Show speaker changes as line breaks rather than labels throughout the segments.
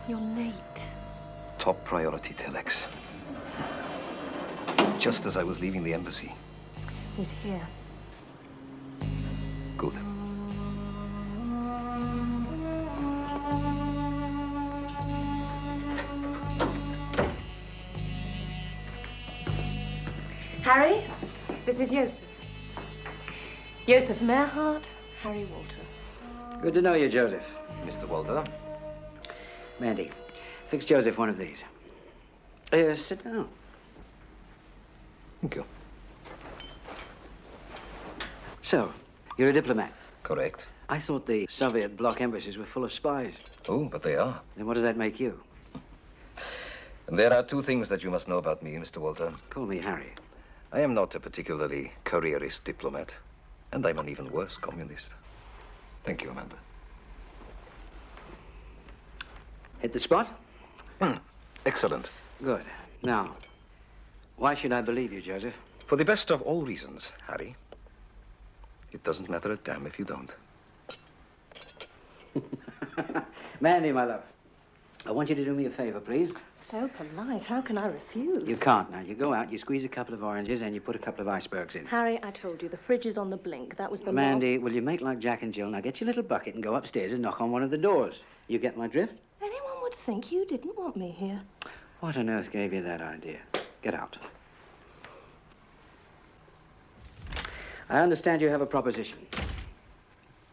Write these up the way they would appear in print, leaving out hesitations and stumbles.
You're late.
Top priority, Telex. Just as I was leaving the embassy.
He's here.
Good.
Harry, this is Joseph. Joseph Merhart, Harry Walter.
Good to know you, Joseph.
Mr. Walter.
Mandy, fix Joseph one of these. Sit down.
Thank you.
So, you're a diplomat.
Correct.
I thought the Soviet bloc embassies were full of spies.
Oh, but they are.
Then what does that make you?
There are two things that you must know about me, Mr. Walter.
Call me Harry.
I am not a particularly careerist diplomat, and I'm an even worse communist. Thank you, Amanda.
Hit the spot?
Excellent.
Good. Now, why should I believe you, Joseph?
For the best of all reasons, Harry. It doesn't matter a damn if you don't.
Mandy, my love, I want you to do me a favor, please.
So polite. How can I refuse?
You can't now. You go out, you squeeze a couple of oranges, and you put a couple of icebergs in.
Harry, I told you, the fridge is on the blink. That was the
Mandy, will you make like Jack and Jill? Now get your little bucket and go upstairs and knock on one of the doors. You get my drift?
Anyone would think you didn't want me here.
What on earth gave you that idea? Get out. I understand you have a proposition.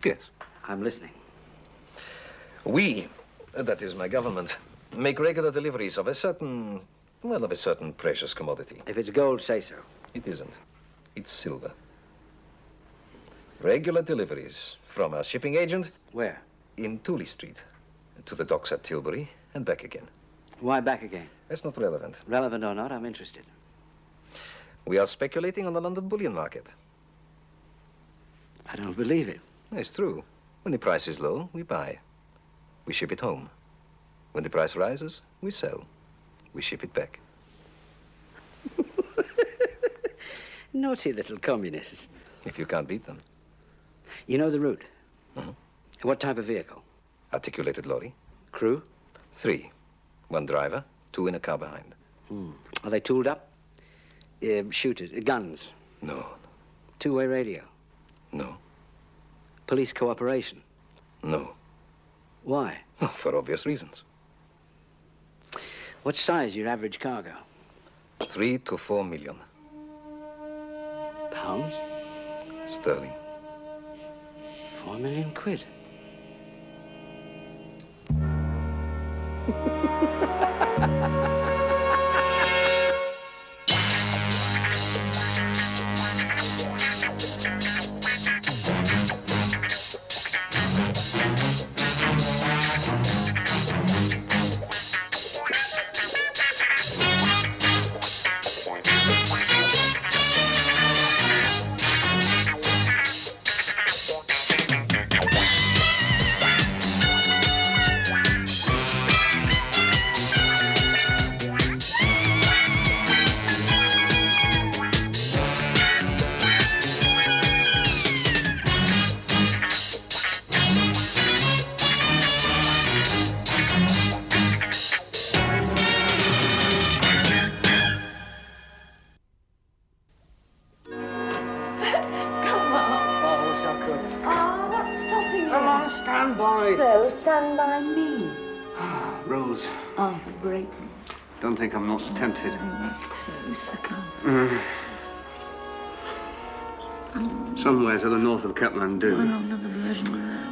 Yes.
I'm listening.
We, that is my government, make regular deliveries of a certain precious commodity.
If it's gold, say so.
It isn't. It's silver. Regular deliveries from our shipping agent.
Where?
In Tooley Street. To the docks at Tilbury and back again.
Why back again?
That's not relevant.
Relevant or not, I'm interested.
We are speculating on the London bullion market.
I don't believe it.
It's true. When the price is low, we buy. We ship it home. When the price rises, we sell. We ship it back.
Naughty little communists.
If you can't beat them.
You know the route?
Mm-hmm.
What type of vehicle?
Articulated lorry.
Crew?
3. 1 driver, 2 in a car behind.
Are they tooled up? Shooters? Guns?
No.
Two-way radio?
No.
Police cooperation?
No.
Why?
Oh, for obvious reasons.
What size your average cargo?
3 to 4 million.
Pounds?
Sterling.
4 million quid.
Stand by me.
Rose.
Oh, for great.
Don't think I'm not tempted. Somewhere to the north of Kathmandu,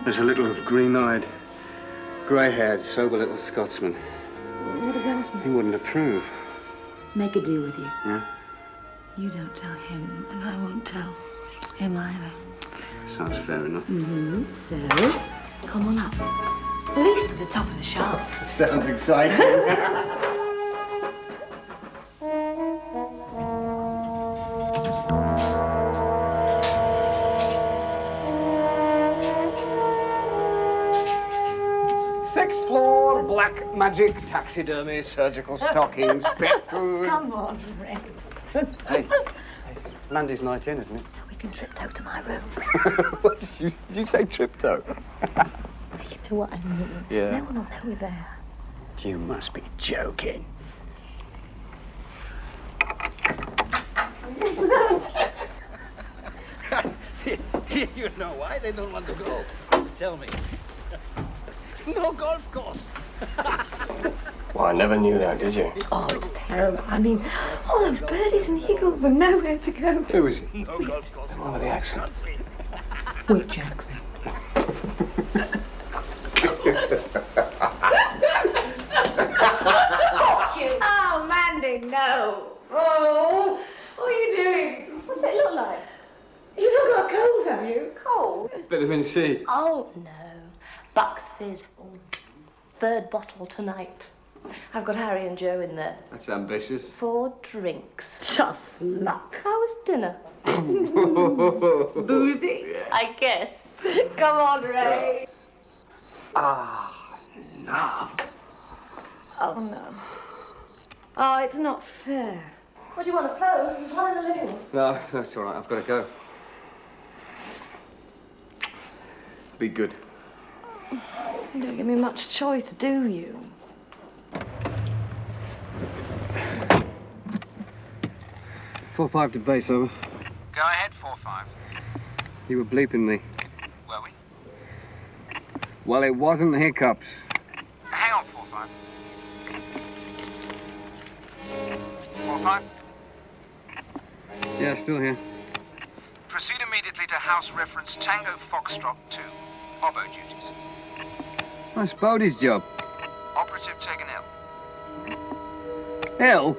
there's a little green-eyed, grey-haired, sober little Scotsman. He wouldn't approve.
Make a deal with you.
Yeah?
You don't tell him, and I won't tell him either.
Sounds fair enough.
Mm-hmm. So, come on up. At least to the top of the shaft.
Sounds exciting. Sixth floor, black magic, taxidermy, surgical stockings, pet food.
Come on, Red.
Hey, it's Mandy's night in, isn't it?
So we can tiptoe to my room.
What did you say, triptoe?
You know what I mean?
Yeah.
No one will know we're there.
You must be joking.
You know why they don't want to go.
Tell me.
No golf course.
Well, I never knew that, did you?
Oh, it's terrible. I mean, all those birdies and eagles and nowhere to go.
Who is he?
No golf course.
The one with the accent.
Which accent? Oh, Mandy, no. Oh, what are you doing? What's it look like? You've not got a cold, have you? Cold?
Vitamin C.
Oh, no. Bucks Fizz. Oh, third bottle tonight. I've got Harry and Joe in there.
That's ambitious.
4 drinks. Tough luck. How was dinner? Boozy? I guess. Come on, Ray.
Ah, no.
Oh, no. Oh, it's not fair. What do you want, a phone? There's one in the living room.
No, that's all right. I've got to go. Be good.
You don't give me much choice, do you?
4-5 to base, over.
Go ahead, 4-5.
You were bleeping me.
Were we?
Well, it wasn't hiccups.
Hang on, 4-5. 4-5.
Yeah, still here.
Proceed immediately to house reference Tango Foxtrot 2. Obo duties.
That's Bodie's job.
Operative taken ill.
Ill?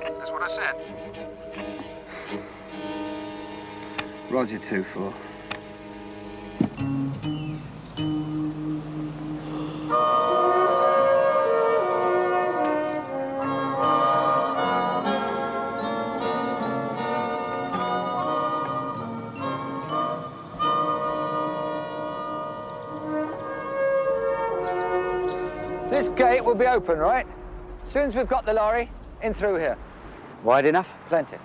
That's what I said.
Roger 2-4.
This gate will be open, right? As soon as we've got the lorry, in through here.
Wide enough?
Plenty.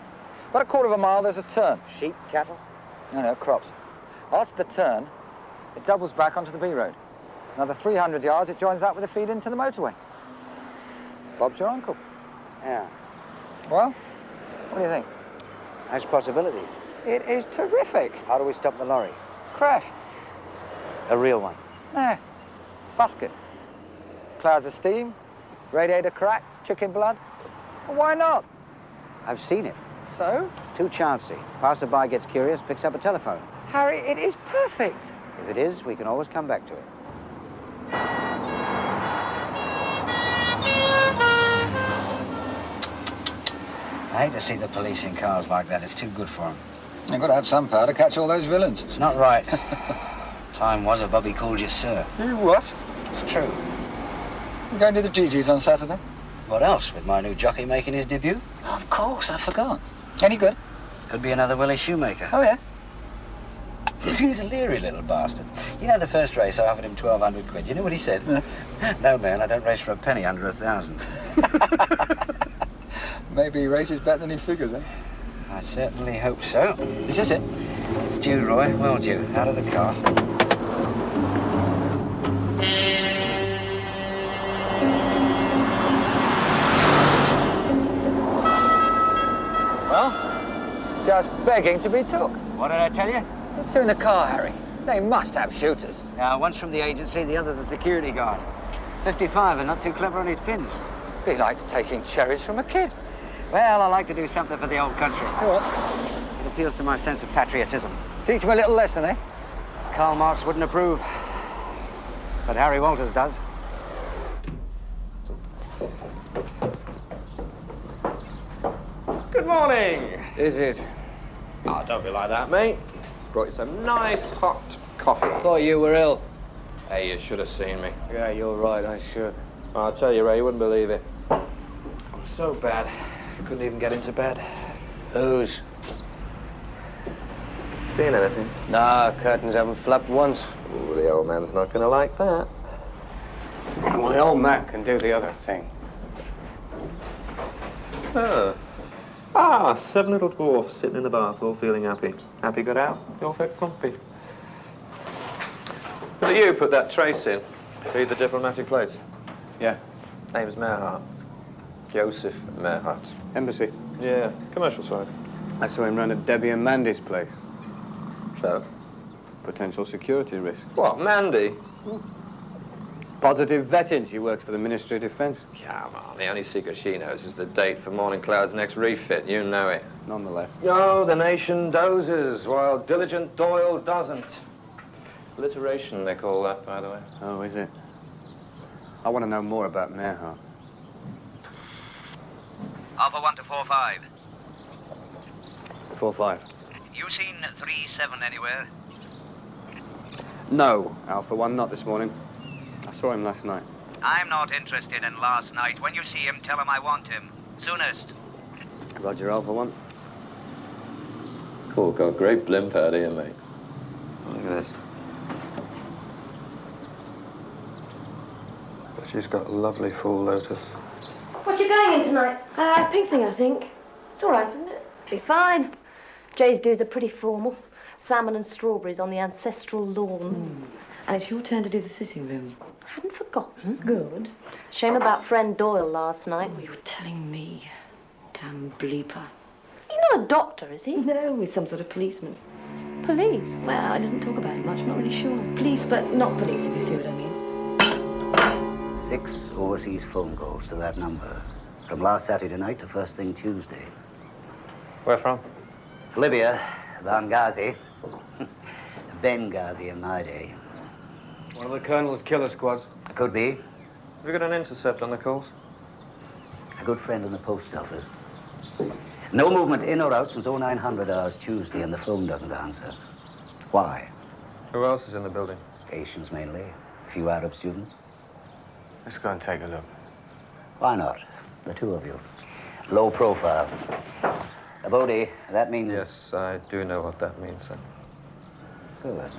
About a quarter of a mile, there's a turn.
Sheep, cattle?
No, crops. After the turn, it doubles back onto the B road. Another 300 yards, it joins up with a feed into the motorway. Bob's your uncle.
Yeah.
Well, what do you think?
Has possibilities.
It is terrific.
How do we stop the lorry?
Crash.
A real one.
Nah, busket. Clouds of steam, radiator cracked, chicken blood. Well, why not?
I've seen it.
So?
Too chancy. Passerby gets curious, picks up a telephone.
Harry, it is perfect.
If it is, we can always come back to it. I hate to see the police in cars like that. It's too good for them.
You've got to have some power to catch all those villains.
It's not right. Time was a Bobby called you sir.
You what?
It's true.
You going to the GG's on Saturday?
What else, with my new jockey making his debut?
Of course, I forgot. Any good?
Could be another Willie Shoemaker.
Oh, yeah?
He's a leery little bastard. You know, the first race I offered him 1,200 quid. You know what he said?
Yeah.
No, man, I don't race for a penny under 1,000.
Maybe he races better than he figures, eh?
I certainly hope so.
Is this it?
It's due, Roy. Well due. Out of the car.
Well, just begging to be took.
What did I tell you?
There's 2 in the car, Harry. They must have shooters.
Now, one's from the agency, the other's a security guard. 55 and not too clever on his pins.
Be like taking cherries from a kid.
Well, I like to do something for the old country.
What?
It appeals to my sense of patriotism.
Teach him a little lesson, eh?
Karl Marx wouldn't approve. But Harry Walters does.
Good morning.
Is it?
Oh, don't be like that, mate. Brought you some nice hot coffee.
Thought you were ill.
Hey, you should have seen me.
Yeah, you're right, I should.
I'll tell you, Ray, you wouldn't believe it. I'm so bad, I couldn't even get into bed.
Whose?
Seeing anything?
Nah, curtains haven't flapped once.
Ooh, the old man's not gonna like that.
Well, the old man can do the other thing.
Oh. 7 little dwarfs sitting in the bath, all feeling happy. Happy got out, you'll feel grumpy. Was it you put that trace in? Read the diplomatic plates?
Yeah.
Name's Merhart. Joseph Merhart.
Embassy.
Yeah, commercial side.
I saw him round at Debbie and Mandy's place.
So?
Potential security risk.
What, Mandy?
Positive vetting. She works for the Ministry of Defence.
Come on, the only secret she knows is the date for Morning Cloud's next refit. You know it.
Nonetheless.
Oh, the nation dozes, while diligent Doyle doesn't. Alliteration, they call that, by the way.
Oh, is it? I want to know more about Merhart.
Alpha 1 to 4-5.
4-5.
You seen 3-7 anywhere?
No, Alpha 1, not this morning. I saw him last night.
I'm not interested in last night. When you see him, tell him I want him. Soonest.
Roger, Alpha 1.
Cool, got a great blimp out here, mate. Look at this. She's got a lovely full lotus.
What you going in tonight? Pink thing, I think. It's all right, isn't it? Be fine. Jay's dues are pretty formal. Salmon and strawberries on the ancestral lawn.
And it's your turn to do the sitting room.
Hadn't forgotten. Good. Shame about friend Doyle last night.
Oh, you're telling me. Damn bleeper.
He's not a doctor, is he?
No, he's some sort of policeman.
Police?
Well, he doesn't talk about it much. I'm not really sure. Police, but not police, if you see what I mean.
6 overseas phone calls to that number. From last Saturday night to first thing Tuesday.
Where from?
Libya, Benghazi. Benghazi in my day.
One of the Colonel's killer squads.
Could be.
Have you got an intercept on the calls?
A good friend in the post office. No movement in or out since 0900 hours Tuesday, and the phone doesn't answer. Why?
Who else is in the building?
Asians mainly. A few Arab students.
Let's go and take a look.
Why not? The two of you. Low profile. Bodie, that means...
Yes, I do know what that means, sir.
Good.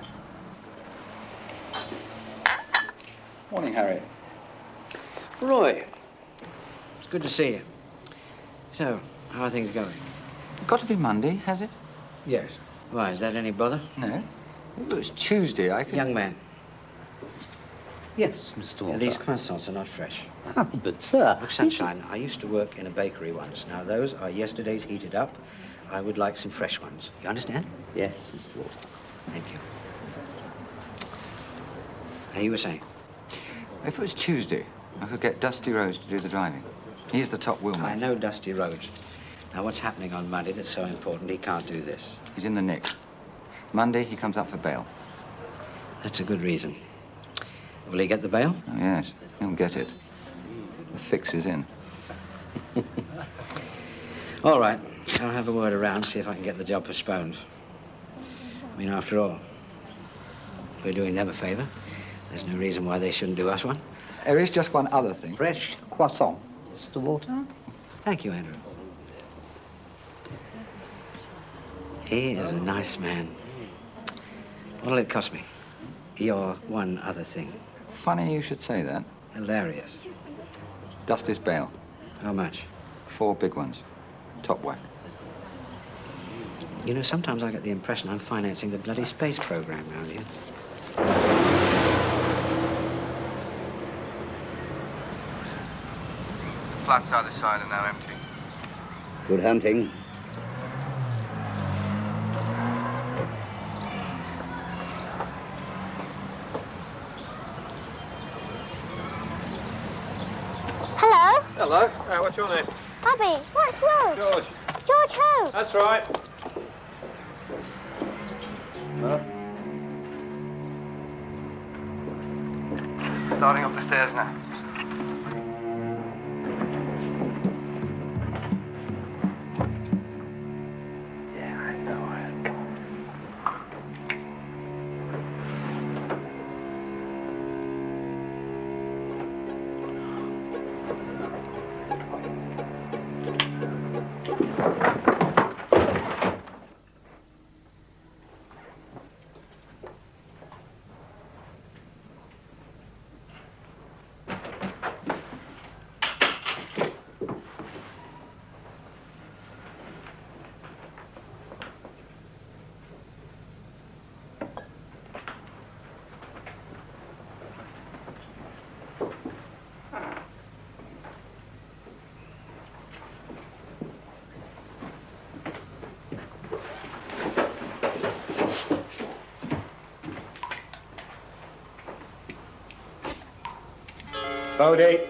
Morning, Harry.
Roy. It's good to see you. So, how are things going?
Got to be Monday, has it?
Yes. Why, is that any bother?
No. If it was Tuesday, I could...
Young man,
Yes, Mr. Walter.
these croissants are not fresh.
But, sir...
Look, Sunshine, I used to work in a bakery once. Now, those are yesterday's heated up. I would like some fresh ones. You understand?
Yes, Mr. Walter.
Thank you. You were saying?
If it was Tuesday, I could get Dusty Rhodes to do the driving. He's the top wheelman.
I know Dusty Rhodes. Now, what's happening on Monday that's so important he can't do this?
He's in the nick. Monday, he comes up for bail.
That's a good reason. Will he get the bail?
Oh, yes, he'll get it. The fix is in.
All right. I'll have a word around, see if I can get the job postponed. I mean, after all, we're doing them a favor. There's no reason why they shouldn't do us one.
There is just one other thing. Fresh croissant, Mr. Walter.
Thank you, Andrew. He is a nice man. What'll it cost me? Your one other thing.
Funny you should say that.
Hilarious.
Dusty's bail.
How much?
4 big ones. Top whack.
You know, sometimes I get the impression I'm financing the bloody space program around here.
Flats either side are now empty.
Good hunting.
Hello?
Hello. What's your name?
Bobby, what's Rose?
George.
George who?
That's right.
Starting up the stairs now.
Bodie.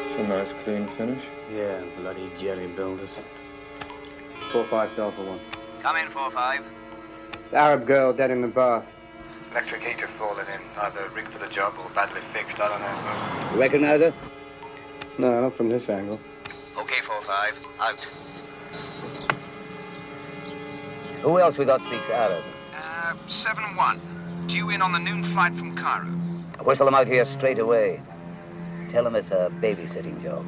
It's a nice clean finish.
Yeah, bloody jelly builders. 4-5 Delta 1.
Come in, 4-5.
The Arab girl dead in the bath.
Electric heater fallen in. Either rigged for the job or badly fixed, I don't know.
You recognise her?
No, not from this angle.
Okay, 4-5. Out.
Who else we got speaks Arab?
7-1. Due in on the noon flight from Cairo.
Whistle them out here straight away. Tell them it's a babysitting job.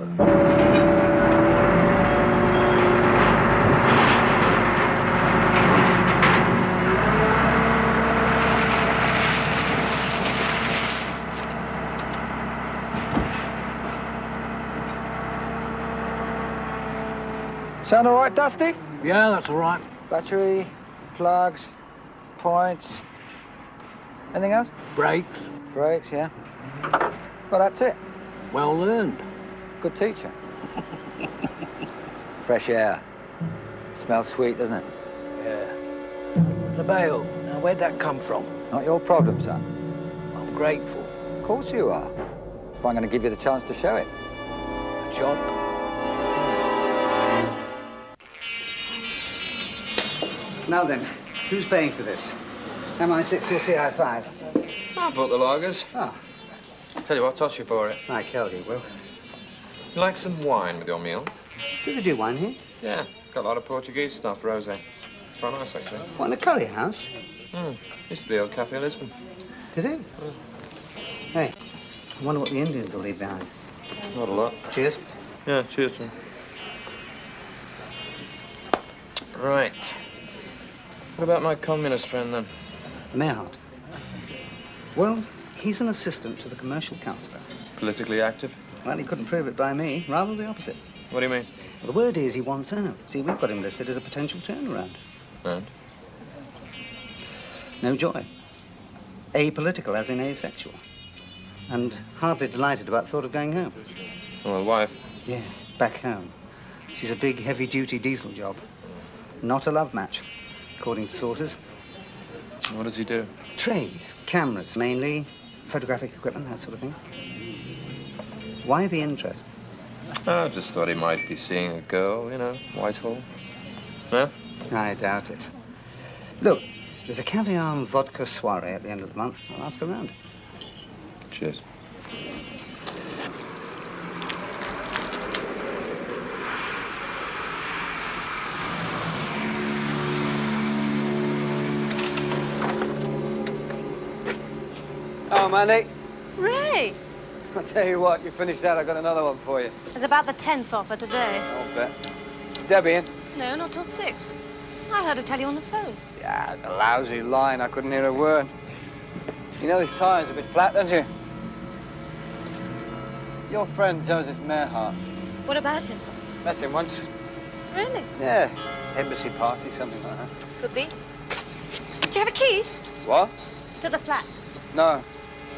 Sound all right, Dusty?
Yeah, that's all right.
Battery, plugs, points. Anything else?
Brakes.
Brakes, yeah. Well, that's it.
Well learned.
Good teacher. Fresh air. Smells sweet, doesn't it?
Yeah. The bail. Now, where'd that come from?
Not your problem, son.
I'm grateful.
Of course you are. If I'm going to give you the chance to show it.
A job.
Now then, who's paying for this? MI6 or CI5?
I bought the lagers.
Ah.
Tell you what, toss you for it.
I killed you, Will.
You like some wine with your meal?
Do they do wine here?
Yeah, got a lot of Portuguese stuff, rosé. It's quite nice, actually.
What, in a curry house?
Used to be old Cafe Lisbon.
Did it? Hey, I wonder what the Indians will leave behind.
Not a lot.
Cheers.
Yeah, cheers, Jim. Right. What about my communist friend, then?
Mayhart. Well, he's an assistant to the commercial counsellor.
Politically active?
Well, he couldn't prove it by me. Rather the opposite.
What do you mean?
Well, the word is he wants out. See, we've got him listed as a potential turnaround.
And?
No joy. Apolitical, as in asexual. And hardly delighted about the thought of going home.
Well, wife?
Yeah, back home. She's a big, heavy-duty diesel job. Not a love match, according to sources.
What does he do?
Trade. Cameras, mainly. Photographic equipment, that sort of thing. Why the interest?
I just thought he might be seeing a girl, you know, Whitehall. Huh?
I doubt it. Look, there's a caviar and vodka soiree at the end of the month. I'll ask around.
Cheers.
Oh, Mandy.
Ray!
I'll tell you what, you finish that, I've got another one for you.
There's about the 10th offer today.
I'll bet. Is Debbie in?
No, not till 6. I heard her tell you on the phone.
Yeah, it's a lousy line. I couldn't hear a word. You know this tire's a bit flat, don't you? Your friend Joseph Mayhart.
What about him?
Met him once.
Really?
Yeah, embassy party, something like that.
Could be. Do you have a key?
What?
To the flat.
No.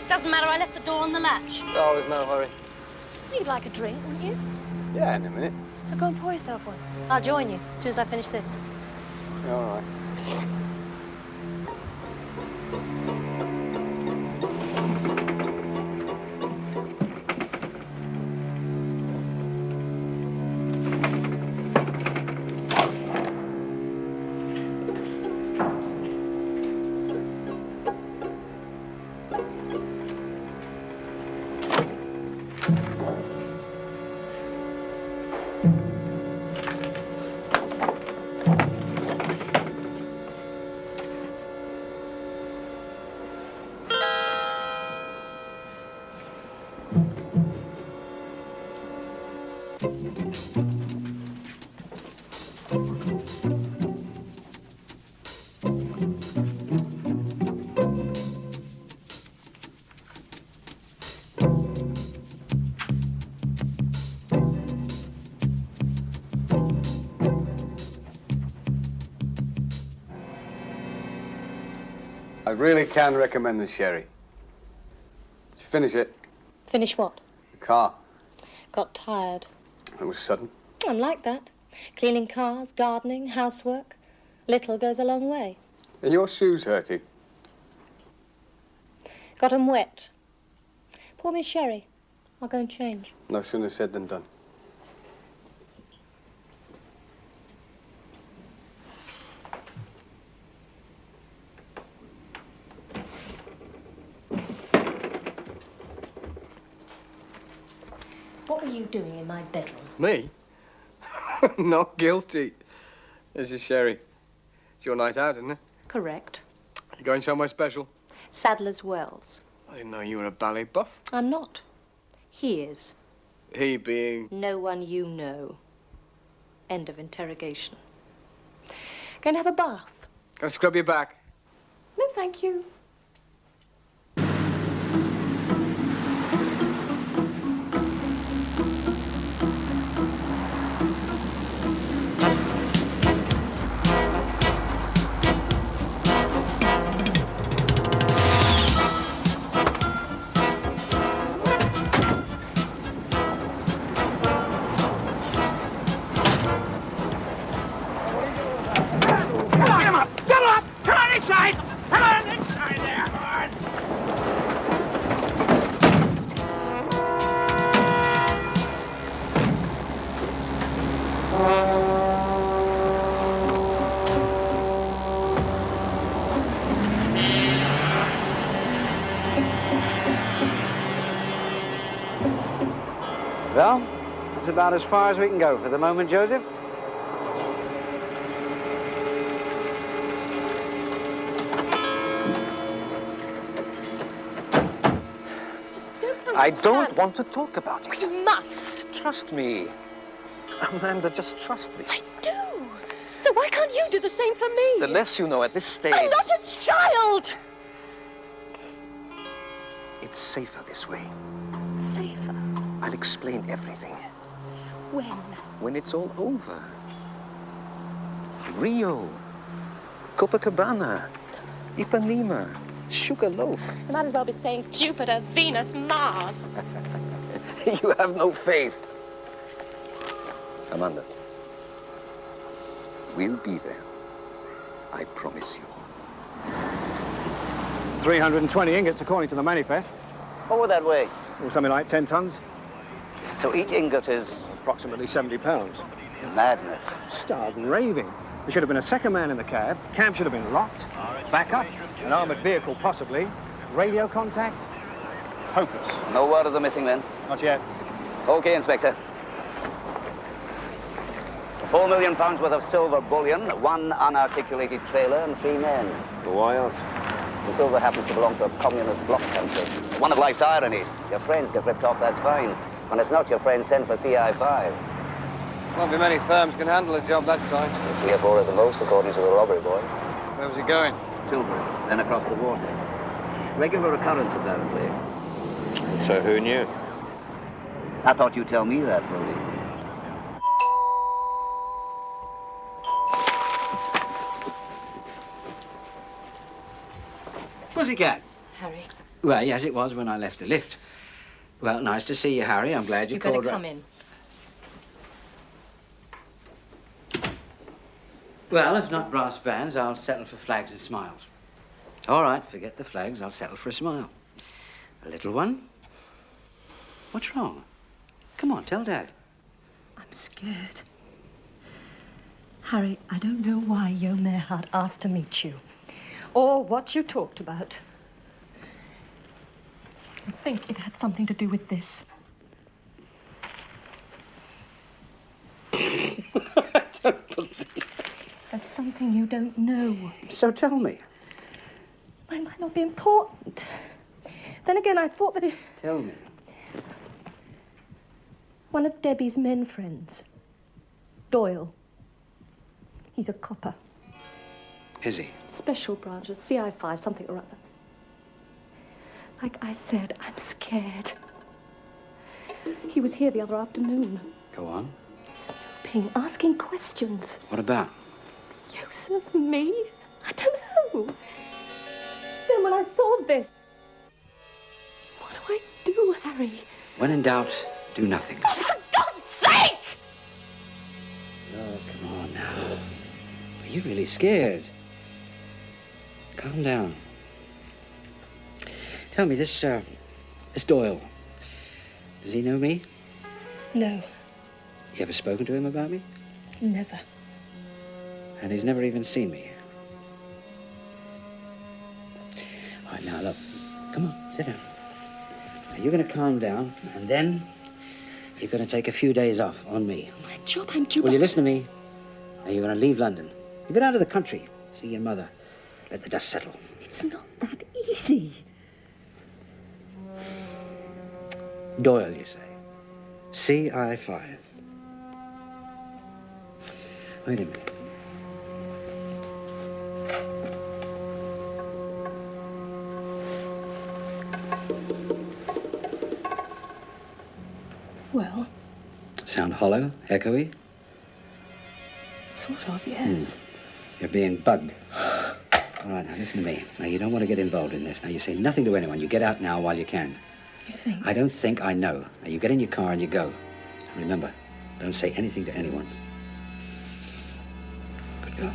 Doesn't matter, I left the door on the latch.
Oh, there's no hurry.
You'd like a drink, wouldn't you?
Yeah, in a minute.
Now go and pour yourself one. I'll join you as soon as I finish this.
Yeah, all right. I really can recommend the sherry. Did you finish it?
Finish what?
The car.
Got tired.
It was sudden.
I'm like that. Cleaning cars, gardening, housework. Little goes a long way.
Are your shoes hurting?
Got 'em wet. Pour me a sherry. I'll go and change.
No sooner said than done.
What were you doing in my bedroom?
Me? Not guilty. This is sherry. It's your night out, isn't it?
Correct.
You going somewhere special?
Sadler's Wells.
I didn't know you were a ballet buff.
I'm not. He is.
He being...
No one you know. End of interrogation. Going to have a bath?
Gonna scrub your back.
No, thank you.
Well, that's about as far as we can go for the moment, Joseph.
I don't want to talk about it.
You must.
Trust me. Amanda, just trust me.
I do. So why can't you do the same for me?
The less you know at this stage...
I'm not a child!
It's safer this way.
Safer?
I'll explain everything.
When?
When it's all over. Rio, Copacabana, Ipanema, Sugarloaf.
You might as well be saying Jupiter, Venus, Mars.
You have no faith. Amanda, we'll be there. I promise you.
320 ingots, according to the manifest.
What would that weigh?
Or something like 10 tons.
So each ingot is...
Approximately 70 pounds.
Madness.
Starved and raving. There should have been a second man in the cab. Cab should have been locked. Backup. An armoured vehicle, possibly. Radio contact. Hopeless.
No word of the missing men?
Not yet.
Okay, Inspector. £4 million worth of silver bullion, 1 unarticulated trailer, and 3 men.
Why else?
The silver happens to belong to a communist bloc country. One of life's ironies. Your friends get ripped off, that's fine. When it's not your friends, send for CI5.
Won't be many firms can handle a job that size.
3 or 4 at the most, according to the robbery boy.
Where was he going?
Tilbury, then across the water. Regular occurrence, apparently.
So who knew?
I thought you'd tell me that, Brody.
Pussycat.
Harry.
Well, yes, it was when I left the lift. Well, nice to see you, Harry. I'm glad you called.
You better come in.
Well, if not brass bands, I'll settle for flags and smiles. All right, forget the flags. I'll settle for a smile. A little one? What's wrong? Come on, tell Dad.
I'm scared. Harry, I don't know why Yo Merhart asked to meet you, or what you talked about. I think it had something to do with this.
I don't believe it.
There's something you don't know.
So tell me.
It might not be important. Then again, I thought that it...
Tell me.
One of Debbie's men friends, Doyle. He's a copper.
Is he?
Special branch of CI5, something or other. Like I said, I'm scared. He was here the other afternoon.
Go on.
Snooping, asking questions.
What about?
Joseph, me? I don't know. Then when I saw this... What do I do, Harry?
When in doubt, do nothing.
Oh, for God's sake!
Oh, come on now. Are you really scared? Calm down. Tell me, this Doyle, does he know me?
No,
You ever spoken to him about me?
never.
And he's never even seen me. All right, now, look. Come on, sit down. Now, you're going to calm down, and then you're going to take a few days off on me.
My job, I'm due
Will you
back.
listen to me? Now, you're going to leave London. You go down to the country, see your mother, let the dust settle.
It's not that easy.
Doyle, you say? CI5. Wait a minute.
Well,
Sound hollow, echoey?
sort of, yes.
You're being bugged. All right, now listen to me. Now, you don't want to get involved in this. Now, you say nothing to anyone. You get out now while you can.
You think?
I don't think, I know. Now, you get in your car and you go. Remember, don't say anything to anyone. Good girl.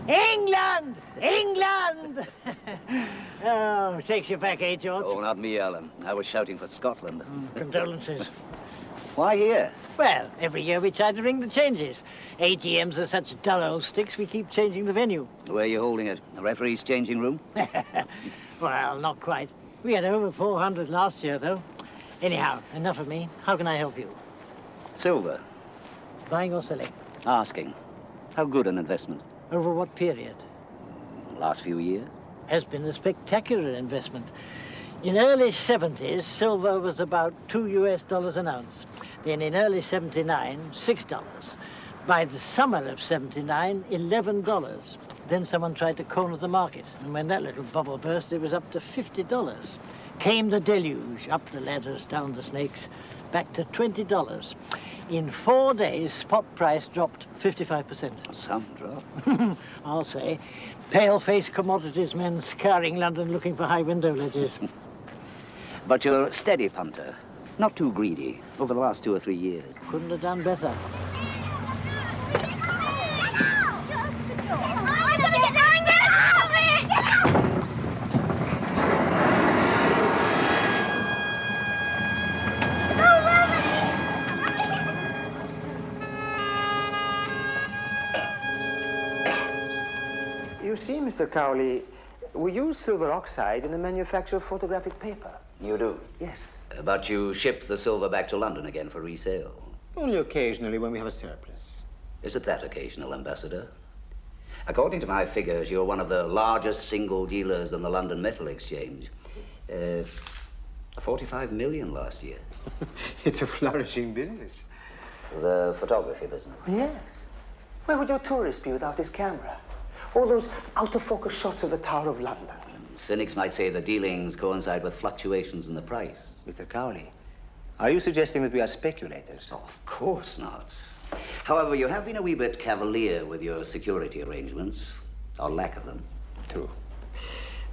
England! England! Oh, takes you back, eh, George?
Oh, not me, Alan. I was shouting for Scotland.
Condolences.
Why here?
Well, every year we try to ring the changes. ATMs are such dull old sticks, we keep changing the venue.
Where are you holding it? The referee's changing room?
Well, not quite. We had over 400 last year, though. Anyhow, enough of me. How can I help you?
Silver.
Buying or selling?
Asking. How good an investment?
Over what period?
Last few years?
Has been a spectacular investment. In early 70s, silver was about $2 an ounce. Then in early 79, $6. By the summer of 79, $11. Then someone tried to corner the market, and when that little bubble burst, it was up to $50. Came the deluge, up the ladders, down the snakes, back to $20. In 4 days, spot price dropped 55%.
Some drop.
I'll say. Pale-faced commodities men scouring London looking for high window ledges.
But you're a steady punter. Not too greedy. Over the last 2 or 3 years.
Couldn't have done better.
You see, Mr. Cowley, we use silver oxide in the manufacture of photographic paper.
You do?
Yes.
But you shipped the silver back to London again for resale.
Only occasionally when we have a surplus.
Is it that occasional, Ambassador? According to my figures, you're one of the largest single dealers in the London Metal Exchange. 45 million last year.
It's a flourishing business.
The photography business.
Yes. Where would your tourist be without his camera? All those out-of-focus shots of the Tower of London.
Cynics might say the dealings coincide with fluctuations in the price.
Mr. Cowley, are you suggesting that we are speculators?
Oh, of course not. However, you have been a wee bit cavalier with your security arrangements, or lack of them.
True.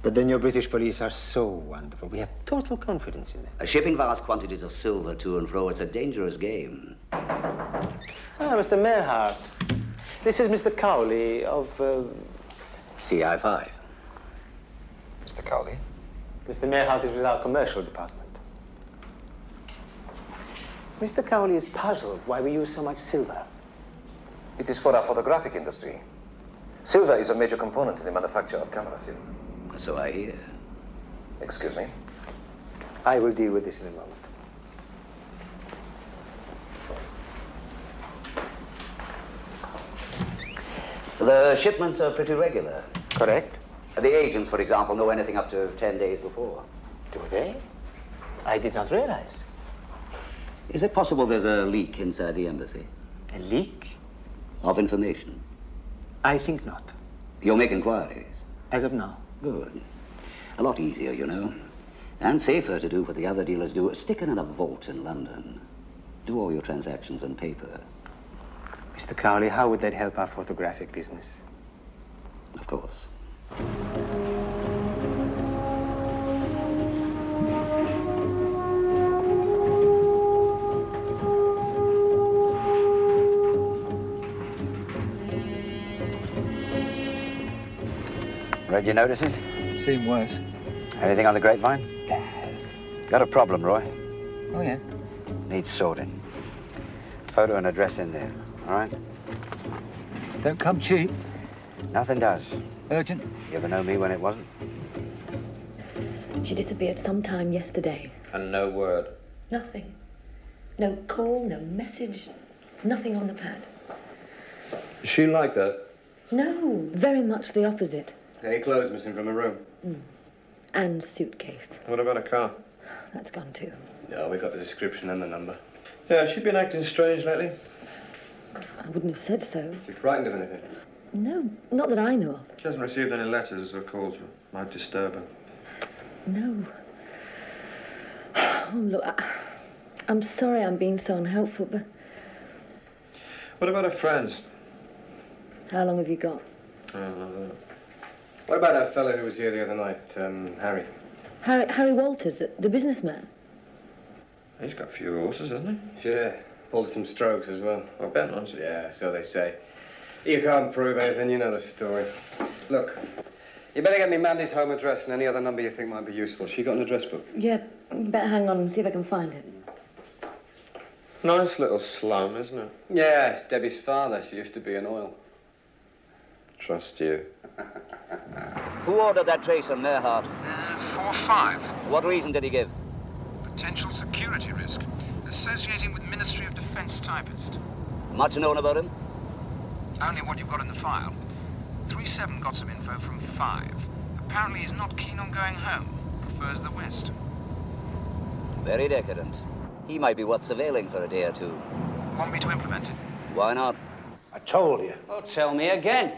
But then your British police are so wonderful. We have total confidence in them.
Shipping vast quantities of silver to and fro, it's a dangerous game.
Ah, Mr. Merhart. This is Mr. Cowley of...
CI5.
Mr. Cowley?
Mr. Merhart is with our commercial department. Mr. Cowley is puzzled why we use so much silver.
It is for our photographic industry. Silver is a major component in the manufacture of camera film.
So I hear.
Excuse me?
I will deal with this in a moment.
The shipments are pretty regular.
Correct.
The agents, for example, know anything up to 10 days before.
Do they? I did not realize.
Is it possible there's a leak inside the embassy?
A leak?
Of information?
I think not.
You'll make inquiries?
As of now.
Good. A lot easier, you know. And safer to do what the other dealers do. Stick it in a vault in London. Do all your transactions on paper.
Mr. Cowley, how would that help our photographic business?
Of course.
Read your notices? Seen worse.
Anything on the grapevine? Got a problem, Roy.
Oh, yeah?
Needs sorting. Photo and address in there, all right?
Don't come cheap.
Nothing does.
Urgent?
You ever know me when it wasn't?
She disappeared sometime yesterday.
And no word.
Nothing. No call, no message, nothing on the pad.
Is she like that?
No, very much the opposite.
Any clothes missing from her room?
And suitcase.
What about a car?
That's gone too.
No, we got the description and the number.
Yeah, has she been acting strange lately?
I wouldn't have said so.
Is she frightened of anything?
No, not that I know of.
She hasn't received any letters or calls that might disturb her.
No. Oh, look, I'm sorry I'm being so unhelpful, but...
What about her friends?
How long have you got?
What about that fellow who was here the other night, Harry?
Harry Walters, the businessman.
He's got a few horses, hasn't he?
Yeah, pulled some strokes as well.
Well, bent ones.
Yeah, so they say. You can't prove anything, you know the story. Look, you better get me Mandy's home address and any other number you think might be useful. She got an address book?
Yeah, you better hang on and see if I can find it.
Nice little slum, isn't it?
Yeah, it's Debbie's father. She used to be in oil.
Trust you.
Who ordered that trace on Merhart?
4-5.
What reason did he give?
Potential security risk. Associating with Ministry of Defense typist.
Much known about him?
Only what you've got in the file. 3-7 got some info from 5. Apparently he's not keen on going home. Prefers the West.
Very decadent. He might be worth surveilling for a day or two.
Want me to implement it?
Why not?
I told you.
Oh, tell me again.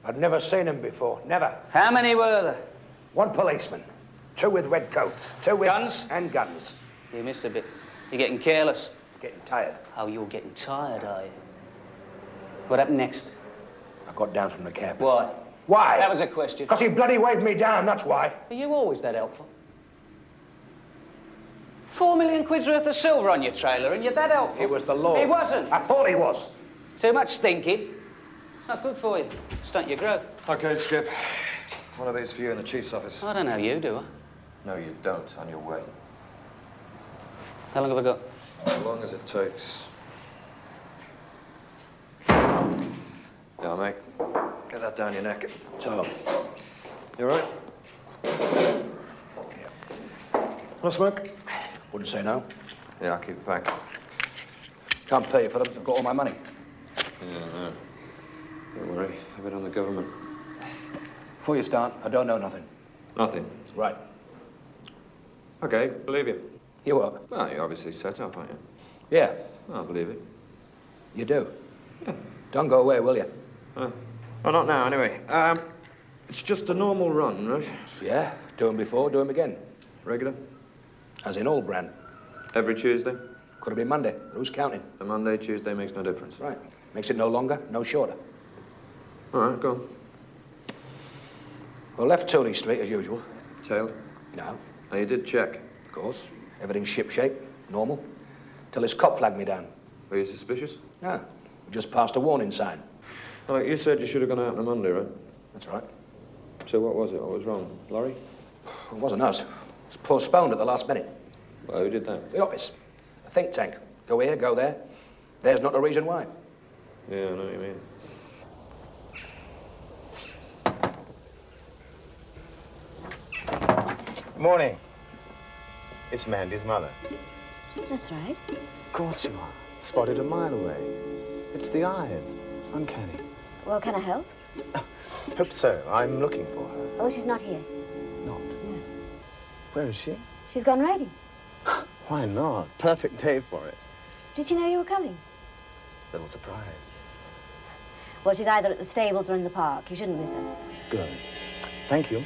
I'd never seen him before. Never.
How many were there?
One policeman. 2 with red coats. 2 with...
Guns?
And guns.
You missed a bit. You're getting careless.
Getting tired.
Oh, you're getting tired, are you? What happened next?
I got down from the cab.
Why?
Why?
That was a question.
Because he bloody waved me down, that's why.
Are you always that helpful? 4 million quid's worth of silver on your trailer, and you're that helpful.
It was the law.
He wasn't.
I thought he was.
Too much thinking. It's not good for you. Stunt your growth.
Okay, Skip. One of these for you in the chief's office.
I don't know you, do I?
No, you don't. On your way.
How long have I got?
As long as it takes. Yeah, mate. Get that down your neck.
So,
You all right? Want a smoke?
wouldn't say no.
Yeah, I'll keep it back.
Can't pay you for them. I've got all my money.
Yeah, no. Don't worry. Have it on the government.
Before you start, I don't know nothing.
Nothing.
Right.
Okay, believe you.
You what?
Well, you're obviously set up, aren't you?
Yeah.
I'll believe it.
You do?
Yeah.
Don't go away, will you?
Well, not now, anyway. It's just a normal run, right?
Yeah. Do 'em before, do 'em again.
Regular?
As in all brand.
Every Tuesday?
Could have been Monday. Who's counting?
The Monday, Tuesday makes no difference.
Right. Makes it no longer, no shorter.
All right, go on.
Well, left Tooley Street as usual.
Tailed?
No.
Oh, you did check?
Of course. Everything's shipshape, normal. Till this cop flagged me down.
Were you suspicious?
No. Just passed a warning sign.
Well, like you said you should have gone out on a Monday, right?
That's right.
So what was it? What was wrong? Lorry?
It wasn't us. It was postponed at the last minute.
Well, who did that?
The office. A think tank. Go here, go there. There's not a reason why.
Yeah, I know what you mean.
Morning. It's Mandy's mother.
That's right.
Of course you are. Spotted a mile away. It's the eyes. Uncanny.
Well, can I help?
Hope so. I'm looking for her.
Oh, she's not here.
Not?
No.
Where is she?
She's gone riding.
Why not? Perfect day for it.
Did she know you were coming?
Little surprise.
Well, she's either at the stables or in the park. You shouldn't miss her.
Good. Thank you.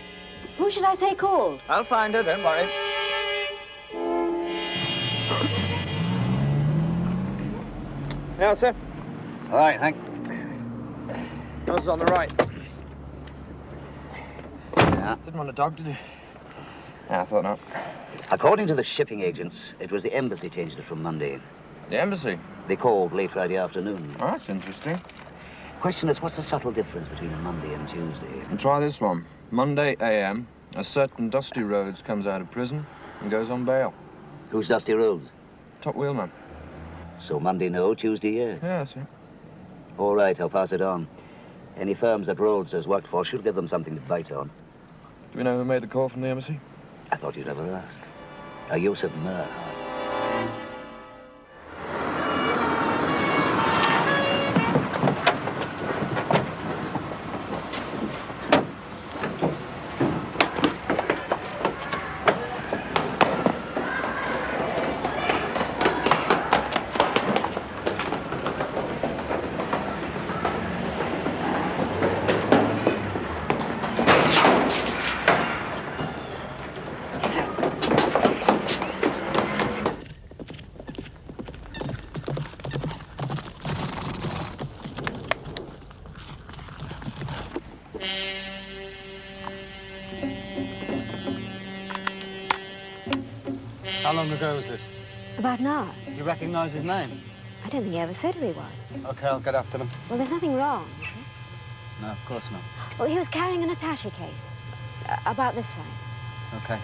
Who should I say called?
I'll find her, don't worry.
Yeah, sir.
All right, Hank.
Yours is on the right.
Yeah.
Didn't want a dog, did you? Yeah, I thought not.
According to the shipping agents, it was the embassy changed it from Monday.
The embassy?
They called late Friday afternoon.
Oh, that's interesting.
Question is, what's the subtle difference between a Monday and Tuesday?
And try this one. Monday AM,
A certain Dusty Rhodes comes out of prison and goes on bail.
Who's Dusty Rhodes?
Top wheelman.
So Monday no, Tuesday yes.
Yeah, sir.
All right, I'll pass it on. Any firms that Rhodes has worked for should give them something to bite on.
Do we know who made the call from the embassy?
I thought you'd never ask. A Yusuf Mir.
How long ago was this?
About an hour.
You recognise his name?
I don't think he ever said who he was.
OK, I'll get after them.
Well, there's nothing wrong, is there?
No, of course not.
Well, he was carrying an attaché case. About this size.
OK.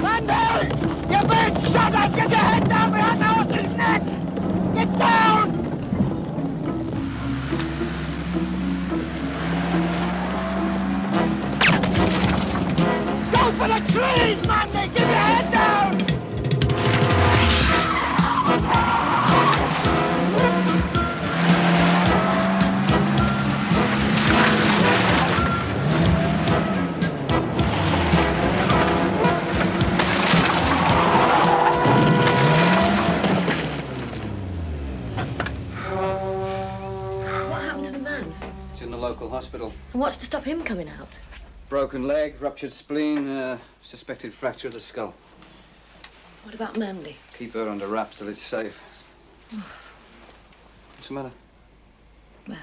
Monday! You're being shot at! Get your head down behind the horse's neck! Get down! Go for the trees, Monday! Get your head down!
What happened to the man?
He's in the local hospital.
And what's to stop him coming out?
Broken leg, ruptured spleen, suspected fracture of the skull.
What about Mandy?
Keep her under wraps till it's safe. What's the matter?
Well,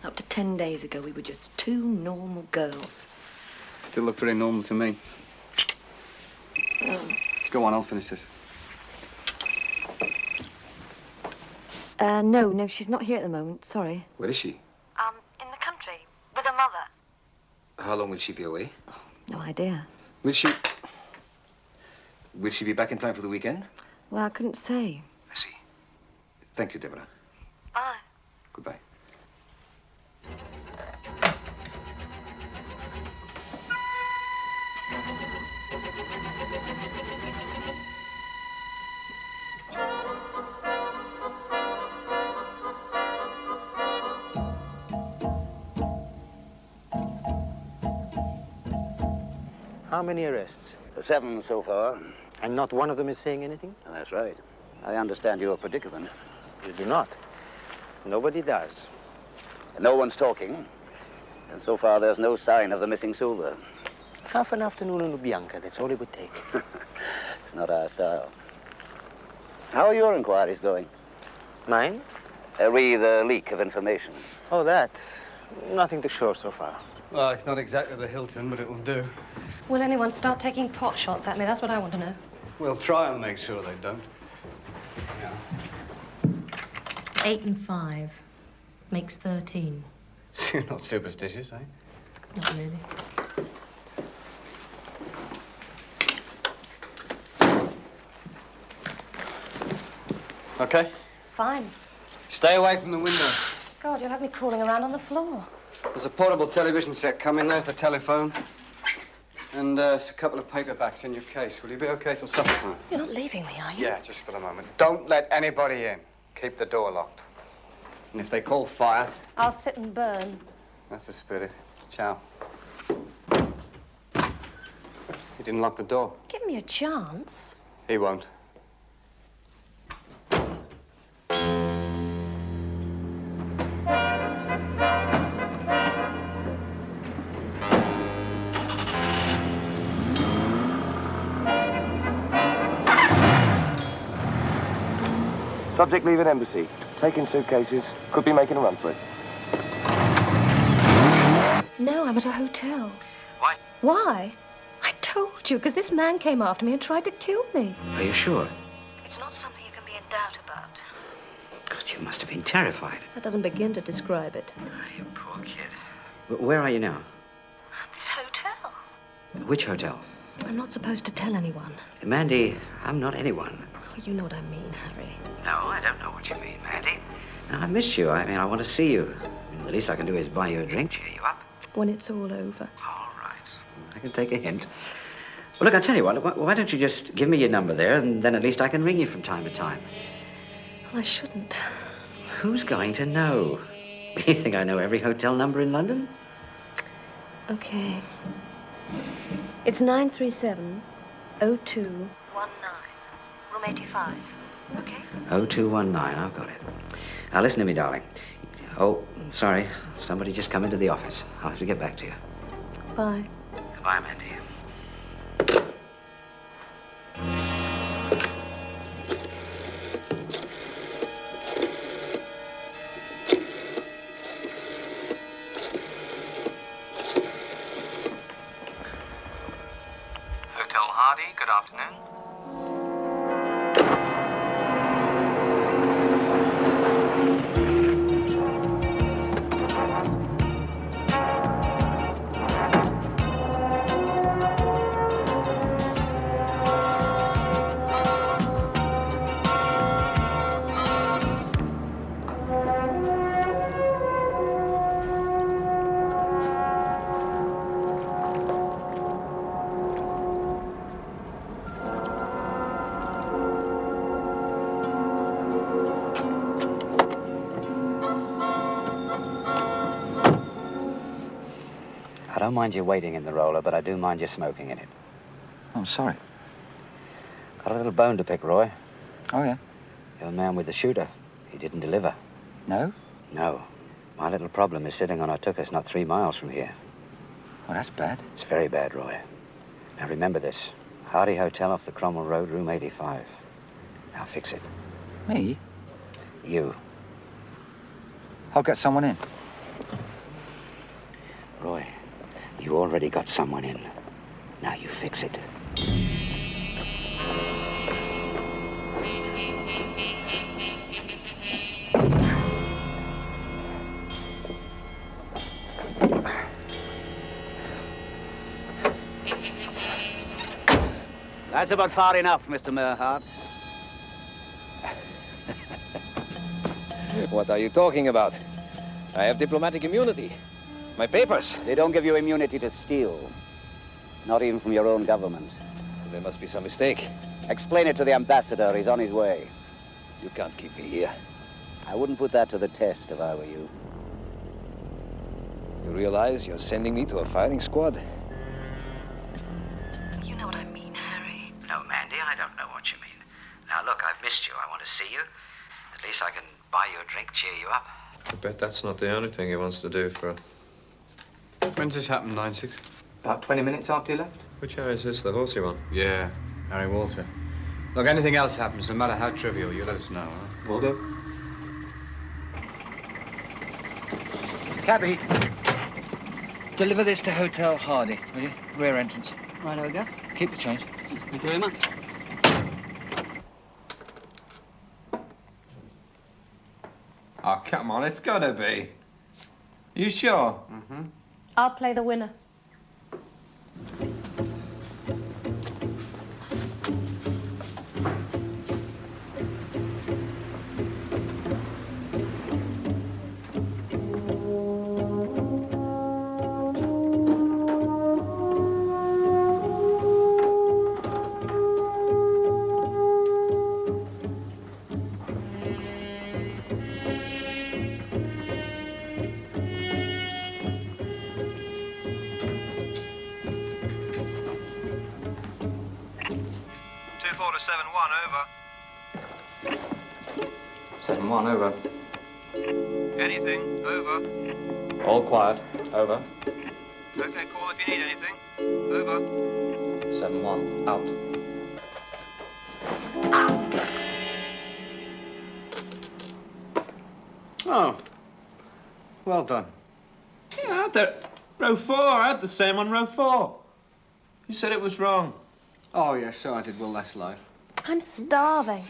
up to 10 days ago, we were just two normal girls.
Still look pretty normal to me. Go on, I'll finish this.
No, she's not here at the moment. Sorry.
Where is she?
In the country, with her mother.
How long will she be away?
No idea.
Will she be back in time for the weekend?
Well, I couldn't say.
I see. Thank you, Deborah.
Bye.
Goodbye.
How many arrests?
7 so far.
And not one of them is saying anything?
That's right. I understand your predicament.
You do not. Nobody does.
No one's talking. And so far, there's no sign of the missing silver.
Half an afternoon in Bianca, that's all it would take.
It's not our style. How are your inquiries going?
Mine?
The leak of information.
Oh, that. Nothing to show so far.
Well, it's not exactly the Hilton, but it'll do.
Will anyone start taking pot shots at me? That's what I want to know.
We'll try and make sure they don't.
8 and 5 makes 13.
You're not superstitious, eh?
Not really.
Okay.
Fine.
Stay away from the window.
God, you'll have me crawling around on the floor.
There's a portable television set coming. There's the telephone. And there's a couple of paperbacks in your case. Will you be okay till supper time?
You're not leaving me, are you?
Yeah, just for the moment. Don't let anybody in. Keep the door locked. And if they call fire...
I'll sit and burn.
That's the spirit. Ciao. He didn't lock the door.
Give me a chance.
He won't.
Subject leaving embassy. taking suitcases, could be making a run for it.
No, I'm at a hotel.
Why?
Why? I told you, because this man came after me and tried to kill me.
Are you sure?
It's not something you can be in doubt about.
God, you must have been terrified.
That doesn't begin to describe it.
You poor kid. Where are you now?
This hotel.
Which hotel?
I'm not supposed to tell anyone.
Mandy, I'm not anyone.
Oh, you know what I mean, Harry.
No, I don't know what you mean, Mandy. No, I miss you. I mean, I want to see you. I mean, the least I can do is buy you a drink, cheer you up.
When it's all over.
All right. I can take a hint. Well, look, I'll tell you what. Why don't you just give me your number there, and then at least I can ring you from time to time.
Well, I shouldn't.
Who's going to know? You think I know every hotel number in London?
Okay. It's 937-0219. Room 85. Okay?
0219, I've got it. Now, listen to me, darling. Oh, sorry. Somebody just come into the office. I'll have to get back to you.
Bye.
Goodbye, Mandy.
Hotel Hardy, good afternoon.
I don't mind you waiting in the roller, but I do mind you smoking in it.
Oh, sorry.
Got a little bone to pick, Roy.
Oh, yeah?
Your man with the shooter. He didn't deliver.
No?
No. My little problem is sitting on a tuchus not 3 miles from here.
Well, that's bad.
It's very bad, Roy. Now, remember this. Hardy Hotel off the Cromwell Road, room 85. Now, fix it.
Me?
You.
I'll get someone in.
Roy, you already got someone in. Now you fix it.
That's about far enough, Mr. Merhart.
What are you talking about? I have diplomatic immunity. My papers.
They don't give you immunity to steal. Not even from your own government.
There must be some mistake.
Explain it to the ambassador. He's on his way.
You can't keep me here.
I wouldn't put that to the test if I were you.
You realize you're sending me to a firing squad?
You know what I mean, Harry.
No, Mandy, I don't know what you mean. Now, look, I've missed you. I want to see you. At least I can buy you a drink, cheer you up.
I bet that's not the only thing he wants to do for her.
When's this happened, 9-6?
About 20 minutes after you left.
Which area is this, the horsey one?
Yeah, Harry Walter. Look, anything else happens, no matter how trivial, you let us know, huh?
Will do.
Cabby, deliver this to Hotel Hardy, will you? Rear entrance.
Right, over go.
Keep the change.
Thank you very much. Oh, come on, it's gotta be. You sure?
Mm-hmm.
I'll play the winner.
Over.
7-1, over.
Anything? Over.
All quiet, over.
Okay, call if you need anything. Over.
7-1, out.
Oh. Well done.
Yeah, out there. Row 4. I had the same on row 4. You said it was wrong.
Oh, yes, so I did. Well, that's life.
I'm starving.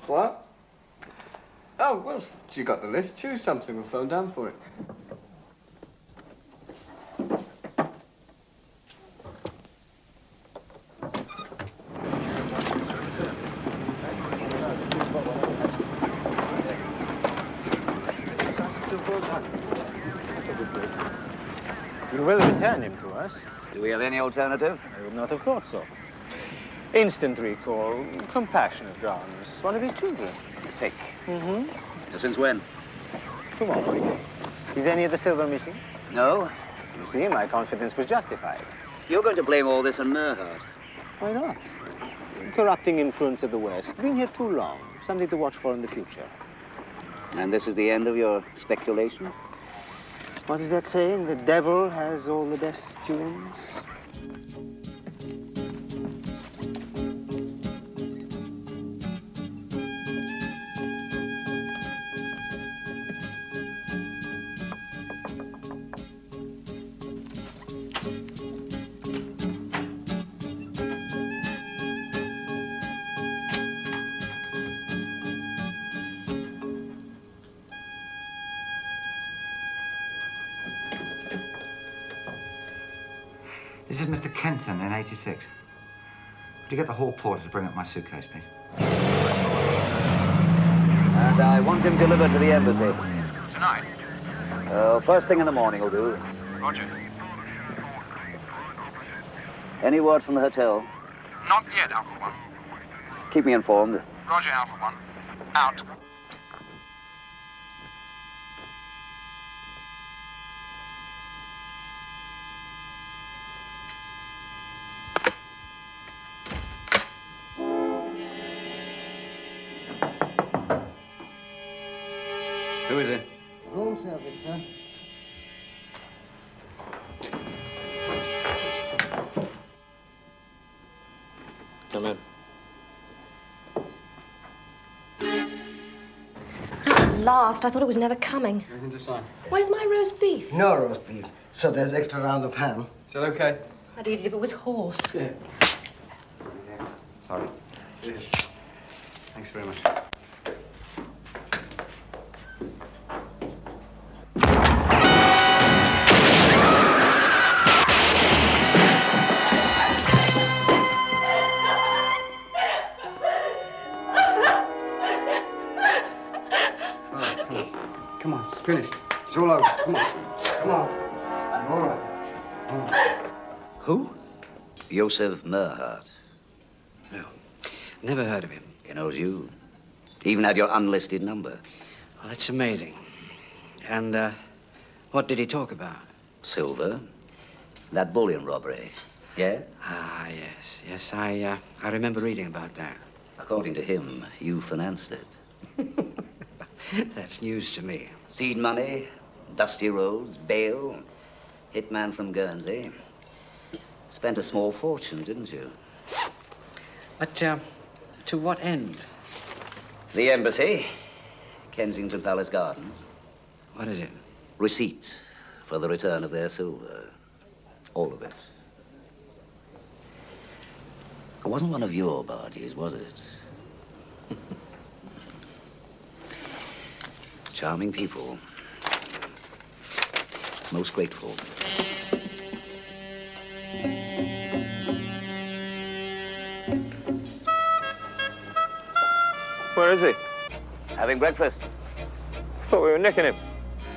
What? Oh, well, you got the list. Choose something. We'll phone down for it.
You will return him to us.
Do we have any alternative?
I would not have thought so. Instant recall, compassionate grounds. One of his children.
Sick.
Mm-hmm.
Since when?
Tomorrow. Is any of the silver missing?
No.
You see, my confidence was justified.
You're going to blame all this on Merhart.
Why not? Corrupting influence of the West. Been here too long. Something to watch for in the future.
And this is the end of your speculations?
What is that saying? The devil has all the best tunes.
This is Mr. Kenton in 86. Could you get the hall porter to bring up my suitcase, please?
And I want him delivered to the embassy.
Tonight?
First thing in the morning will do.
Roger.
Any word from the hotel?
Not yet, Alpha 1.
Keep me informed.
Roger, Alpha 1. Out.
Who is it?
Room service, sir.
Come in.
At last, I thought it was never coming.
Anything to sign?
Where's my roast beef?
No roast beef. So there's extra round of ham.
Is that okay?
I'd eat it if it was horse.
Yeah. Sorry. Cheers. Thanks very much. Come on, it's finished. It's all over. Come on. Come on. I'm all right.
Who? Josef Merhart.
No. Never heard of him.
He knows you. Even had your unlisted number.
Well, that's amazing. And, what did he talk about?
Silver. That bullion robbery. Yeah?
Ah, yes. Yes, I remember reading about that.
According to him, you financed it.
That's news to me.
Seed money, dusty roads, bail, hitman from Guernsey. Spent a small fortune, didn't you?
But, to what end?
The embassy, Kensington Palace Gardens.
What is it?
Receipts for the return of their silver. All of it. It wasn't one of your barges, was it? Charming people. Most grateful.
Where is he?
Having breakfast.
I thought we were nicking him.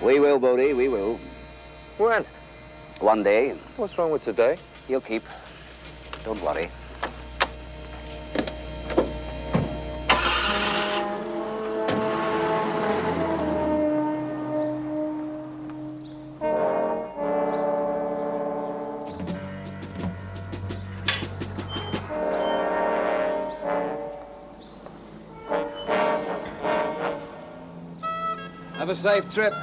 We will, Bodie, we will.
When?
One day.
What's wrong with today?
He'll keep. Don't worry.
Have a safe trip.